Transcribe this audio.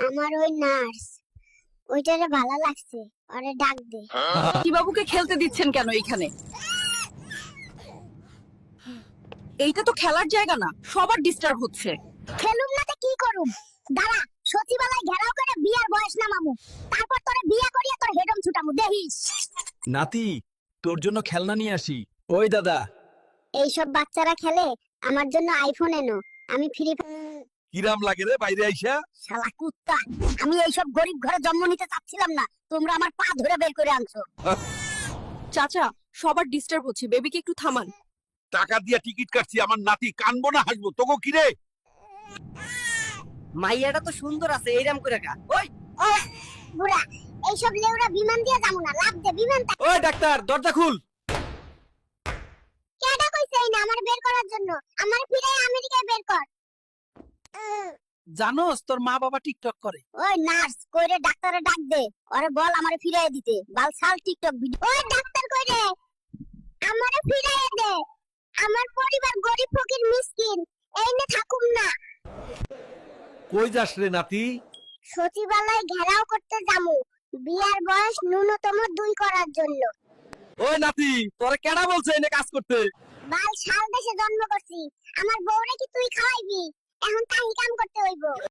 আমার ওই নার্স ওইটারে ভালো লাগছে, ওরে ডাক দে। কি বাবুকে খেলতে দিচ্ছেন কেন এইখানে? এইটা তো খেলার জায়গা না, সবার ডিস্টার্ব হচ্ছে। খেলুম না তো কি করুম? দাঁড়া, সচিবালয় ঘেরাও করে বিয়ার বয়স নামামু, তারপর তোরে বিয়া করিয়া তোর হেডম ছুটামু, দেখিস। নাতি, তোর জন্য খেলনা নিয়ে আসি। ওই দাদা। এইসব বাচ্চারা খেলে, আমার জন্য আইফোন এনো, আমি ফ্রি। কিরাম লাগে রে বাইরে আইসা? শালা কুত্তা, আমি এইসব গরিব ঘরে জন্ম নিতে চাচ্ছিলাম না, তোমরা আমার পা ধরে বের করে আনছো। চাচা, সবার ডিস্টার্ব হচ্ছে, বেবিকে একটু থামান। টাকা দিয়া টিকিট কাটছি, আমার নাতি কানবো না হাসবো, তোকে কি রে? মাইয়াটা তো সুন্দর আছে, এইরাম করে গা। ওই বুড়া, এইসব লেউরা বিমান দিয়ে যাবো না, লাভ দে বিমানটা। ওই ডাক্তার, দরজা খুল। কেডা কইছে এই না আমার বের করার জন্য? আমার ফিরে আমেরিকায় বের কর। জানোস তোর মা বাবা টিকটক করে? ওই নার্স কইরে ডাক্তারে ডাক দে, ওরে বল আমারে ফিরাই দিতে, বালসাল টিকটক ভিডিও। ওই ডাক্তার কইরে আমারে ফিরাই দে, আমার পরিবার গরিব ফকির মিসকিন, এই না থাকুম না। কই যাস রে নাতি? সচিবালয় ঘেরাও করতে যামু, বিয়ার বয়স ন্যূনতম 2 করার জন্য। ওই নাতি, তোরে কেডা বলছে এনে কাজ করতে? বাল শাল দেশে জন্ম করছি, আমার বউরে কি তুই খাওয়াইবি? এখন তাই কাম করতে হইব।